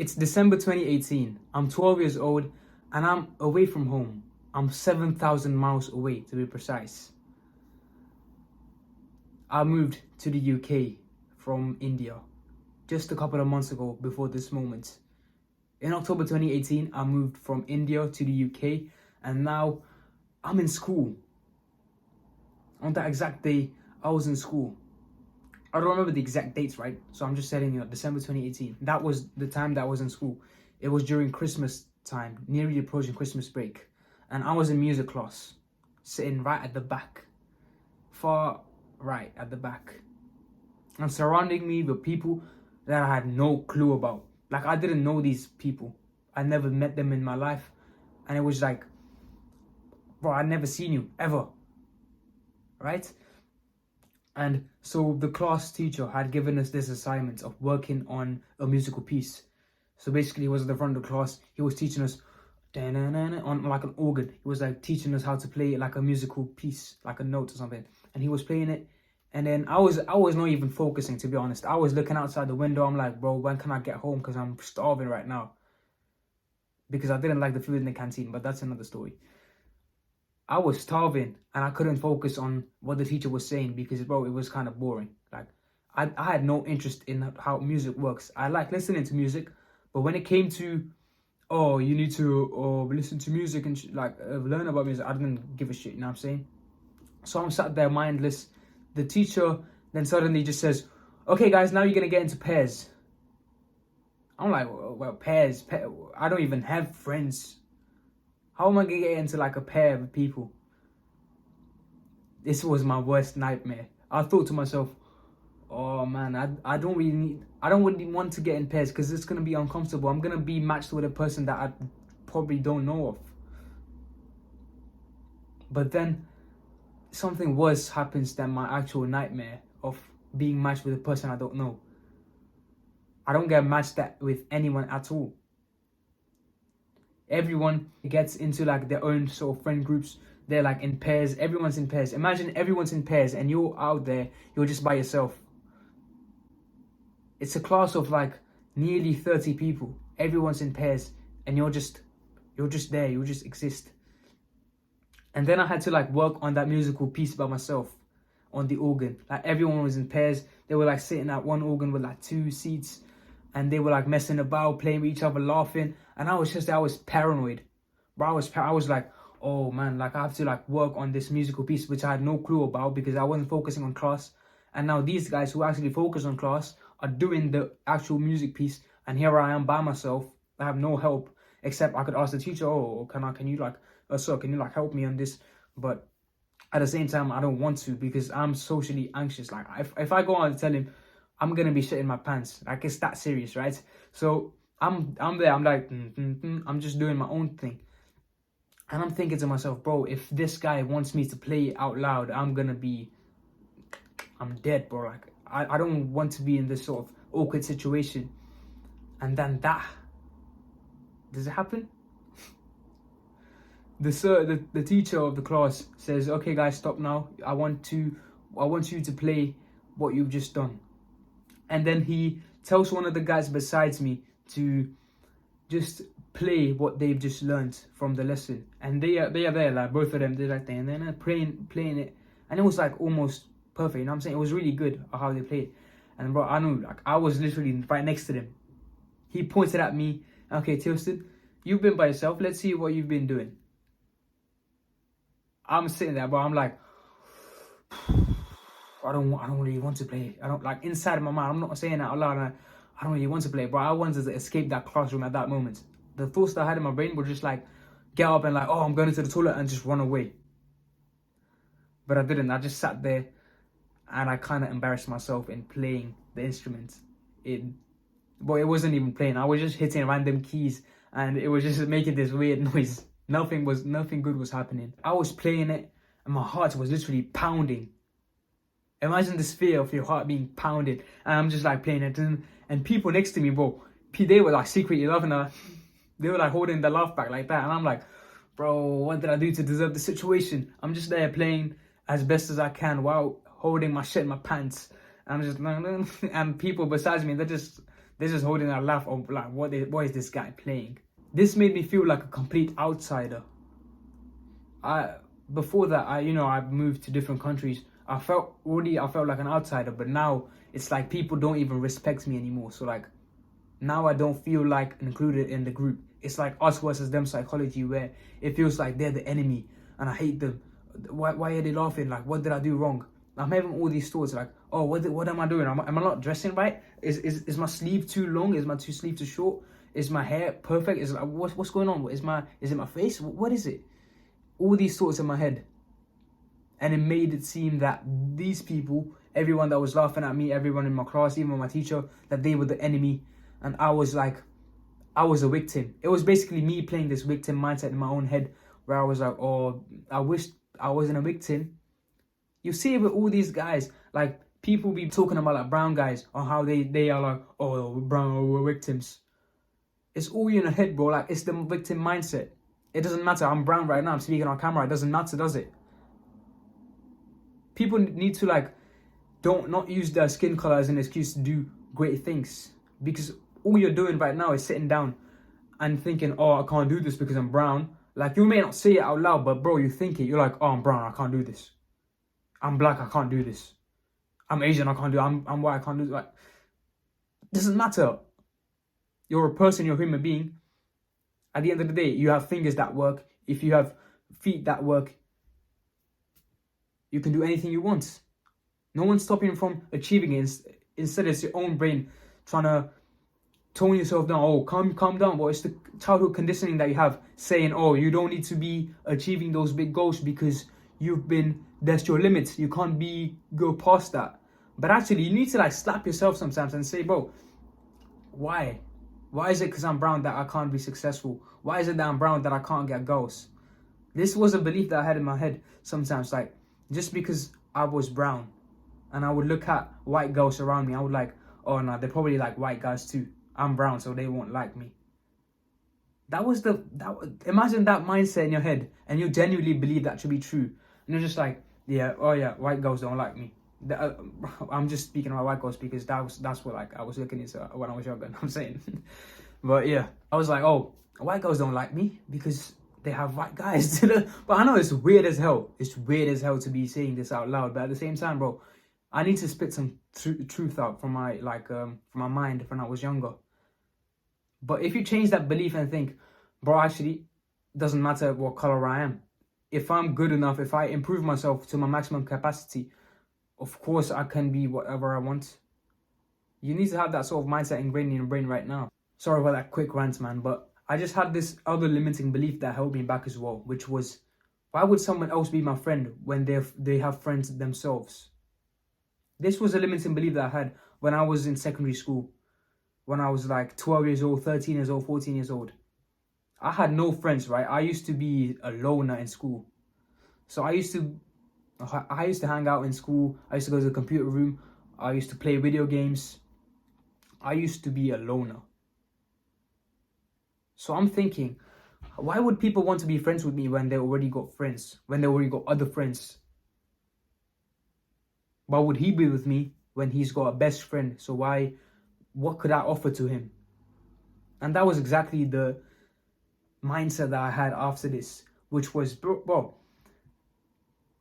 It's December 2018. I'm 12 years old and I'm away from home. I'm 7,000 miles away to be precise. I moved to the UK from India just a couple of months ago before this moment. In October 2018, I moved from India to the UK and now I'm in school. On that exact day, I was in school. I don't remember the exact dates, right? So I'm just telling you, December 2018. That was the time that I was in school. It was during Christmas time, nearly approaching Christmas break. And I was in music class, sitting right at the back. Far right at the back. And surrounding me were people that I had no clue about. Like, I didn't know these people. I never met them in my life. And it was like, bro, I'd never seen you, ever. Right? And so the class teacher had given us this assignment of working on a musical piece. So basically he was at the front of the class. He was teaching us on like an organ. He was like teaching us how to play like a musical piece, like a note or something. And he was playing it. And then I was not even focusing, to be honest. I was looking outside the window. I'm like, bro, when can I get home? Because I'm starving right now. Because I didn't like the food in the canteen, but that's another story. I was starving and I couldn't focus on what the teacher was saying because, bro, it was kind of boring. Like, I had no interest in how music works. I like listening to music, but when it came to, oh, you need to listen to music and learn about music, I didn't give a shit, you know what I'm saying? So I'm sat there mindless. The teacher then suddenly just says, okay, guys, now you're going to get into pairs. I'm like, well, pairs? I don't even have friends. How am I going to get into like a pair of people? This was my worst nightmare. I thought to myself, oh man, I don't really want to get in pairs because it's going to be uncomfortable. I'm going to be matched with a person that I probably don't know of. But then something worse happens than my actual nightmare of being matched with a person I don't know. I don't get matched with anyone at all. Everyone gets into like their own sort of friend groups. They're like in pairs. Everyone's in pairs. Imagine everyone's in pairs and you're out there. You're just by yourself. It's a class of like nearly 30 people. Everyone's in pairs and you're just there. You just exist. And then I had to like work on that musical piece by myself on the organ. Like, everyone was in pairs. They were like sitting at one organ with like 2 seats. And they were like messing about, playing with each other, laughing. And I was paranoid. Bro, I was like, oh man, like I have to like work on this musical piece, which I had no clue about because I wasn't focusing on class. And now these guys who actually focus on class are doing the actual music piece. And here I am by myself. I have no help, except I could ask the teacher, oh, can you help me on this? But at the same time, I don't want to because I'm socially anxious. Like, if I go on and tell him, I'm gonna be shitting my pants. Like, it's that serious, right? So I'm there. I'm like, I'm just doing my own thing, and I'm thinking to myself, bro, if this guy wants me to play it out loud, I'm dead, bro. Like, I don't want to be in this sort of awkward situation. And then does it happen? The teacher of the class says, okay, guys, stop now. I want you to play what you've just done. And then he tells one of the guys besides me to just play what they've just learned from the lesson. And they are there, like both of them, they're like playing it. And it was like almost perfect, you know what I'm saying? It was really good how they played. And bro, I knew, like, I was literally right next to them. He pointed at me, okay, Tilston, you've been by yourself. Let's see what you've been doing. I'm sitting there, bro. I'm like, I don't really want to play. I don't, like, inside of my mind, I'm not saying that out loud. I don't really want to play, bro. I wanted to escape that classroom at that moment. The thoughts that I had in my brain were just like, get up and like, oh, I'm going to the toilet and just run away. But I didn't. I just sat there and I kind of embarrassed myself in playing the instrument. It wasn't even playing. I was just hitting random keys and it was just making this weird noise. Nothing good was happening. I was playing it and my heart was literally pounding. Imagine this fear of your heart being pounded, and I'm just like playing it, and people next to me, bro, they were like secretly laughing. They were like holding the laugh back like that, and I'm like, bro, what did I do to deserve the situation? I'm just there playing as best as I can while holding my shit in my pants. I'm just, and people besides me, they're They're just holding a laugh of like, what is this guy playing? This made me feel like a complete outsider. Before that, I moved to different countries. I felt like an outsider, but now it's like people don't even respect me anymore. So like now I don't feel like included in the group. It's like us versus them psychology, where it feels like they're the enemy and I hate them. Why are they laughing? Like, what did I do wrong? I'm having all these thoughts like, oh, what am I doing? Am I not dressing right? Is my sleeve too long? Is my sleeve too short? Is my hair perfect? Is like, what's going on? Is it my face? What is it? All these thoughts in my head. And it made it seem that these people, everyone that was laughing at me, everyone in my class, even my teacher, that they were the enemy. And I was a victim. It was basically me playing this victim mindset in my own head, where I was like, oh, I wish I wasn't a victim. You see it with all these guys, like people be talking about like brown guys on how they are like, oh, we're victims. It's all in your head, bro. Like, it's the victim mindset. It doesn't matter. I'm brown right now. I'm speaking on camera. It doesn't matter, does it? People need to like not use their skin color as an excuse to do great things, because all you're doing right now is sitting down and thinking, oh, I can't do this because I'm brown. Like, you may not say it out loud, but bro, you think it. You're like, oh, I'm brown, I can't do this. I'm black, I can't do this. I'm Asian, I can't do it. I'm white, I can't do it. Like, it doesn't matter. You're a person, you're a human being. At the end of the day, you have fingers that work. If you have feet that work, you can do anything you want. No one's stopping you from achieving it. Instead, it's your own brain trying to tone yourself down. Oh, calm down. But it's the childhood conditioning that you have saying, oh, you don't need to be achieving those big goals because that's your limits. You can't go past that. But actually, you need to like slap yourself sometimes and say, bro, why? Why is it because I'm brown that I can't be successful? Why is it that I'm brown that I can't get goals? This was a belief that I had in my head sometimes. Like, just because I was brown and I would look at white girls around me, I would like, oh no, they're probably like white guys too. I'm brown, so they won't like me. Imagine that mindset in your head, and you genuinely believe that to be true. And you're just like, yeah, oh yeah, white girls don't like me. I'm just speaking about white girls because that's what like I was looking into when I was younger. I'm saying, but yeah, I was like, oh, white girls don't like me because they have white guys. But I know it's weird as hell. It's weird as hell to be saying this out loud. But at the same time, bro, I need to spit some truth out from my from my mind when I was younger. But if you change that belief and think, bro, actually, it doesn't matter what color I am. If I'm good enough, if I improve myself to my maximum capacity, of course I can be whatever I want. You need to have that sort of mindset ingrained in your brain right now. Sorry about that quick rant, man, but I just had this other limiting belief that held me back as well, which was, why would someone else be my friend when they have friends themselves? This was a limiting belief that I had when I was in secondary school, when I was like 12 years old, 13 years old, 14 years old. I had no friends, right? I used to be a loner in school. So I used to hang out in school. I used to go to the computer room. I used to play video games. I used to be a loner. So I'm thinking, why would people want to be friends with me when they already got friends? When they already got other friends? Why would he be with me when he's got a best friend? So what could I offer to him? And that was exactly the mindset that I had after this, which was, bro,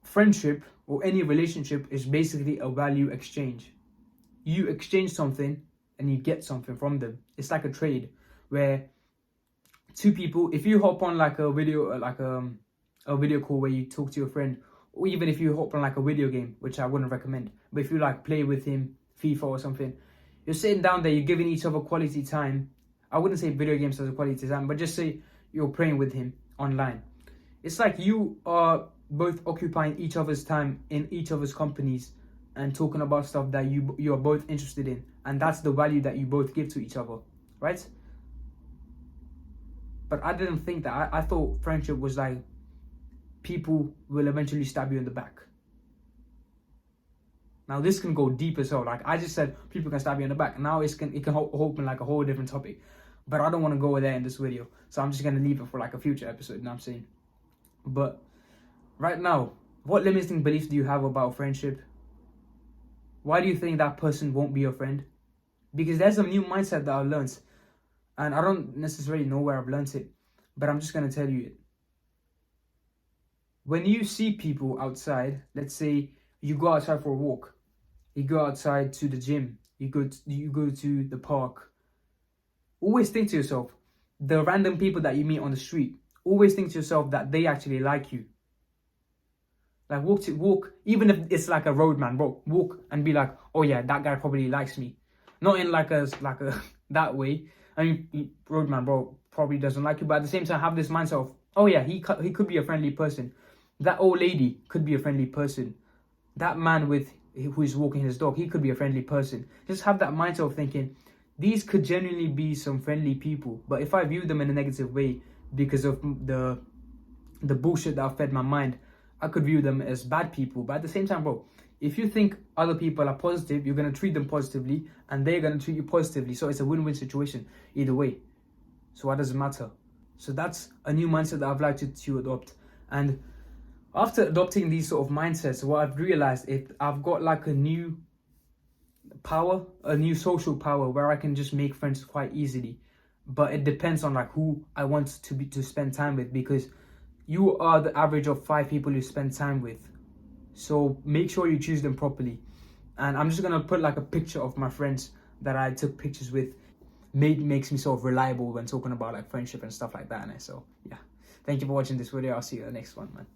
friendship or any relationship is basically a value exchange. You exchange something and you get something from them. It's like a trade where two people, if you hop on like a video, a video call where you talk to your friend, or even if you hop on like a video game, which I wouldn't recommend, but if you like play with him, FIFA or something, you're sitting down there, you're giving each other quality time. I wouldn't say video games as a quality time, but just say you're playing with him online. It's like you are both occupying each other's time in each other's companies and talking about stuff that you are both interested in, and that's the value that you both give to each other, right? But I didn't think that. I thought friendship was like people will eventually stab you in the back. Now this can go deep as hell. Like I just said, people can stab you in the back. Now it can open like a whole different topic. But I don't want to go there in this video, so I'm just gonna leave it for like a future episode. You know what I'm saying? But right now, what limiting beliefs do you have about friendship? Why do you think that person won't be your friend? Because there's a new mindset that I've learned, and I don't necessarily know where I've learned it, but I'm just gonna tell you it. When you see people outside, let's say you go outside for a walk, you go outside to the gym, you go to the park. Always think to yourself, the random people that you meet on the street, always think to yourself that they actually like you. Like walk, even if it's like a roadman, bro, walk and be like, oh yeah, that guy probably likes me. Not in like a that way. I mean, roadman, bro, probably doesn't like you, but at the same time, have this mindset of, oh yeah, he could be a friendly person. That old lady could be a friendly person. That man who's walking his dog, he could be a friendly person. Just have that mindset of thinking, these could genuinely be some friendly people. But if I view them in a negative way because of the bullshit that I've fed my mind, I could view them as bad people. But at the same time, bro, if you think other people are positive, you're going to treat them positively and they're going to treat you positively. So it's a win-win situation either way. So what does it matter? So that's a new mindset that I've liked to adopt. And after adopting these sort of mindsets, what I've realized is I've got like a new power, a new social power where I can just make friends quite easily. But it depends on like who I want to spend time with, because you are the average of 5 people you spend time with. So make sure you choose them properly. And I'm just gonna put like a picture of my friends that I took pictures with. Makes me sort of reliable when talking about like friendship and stuff like that. And so yeah, thank you for watching this video. I'll see you in the next one, man.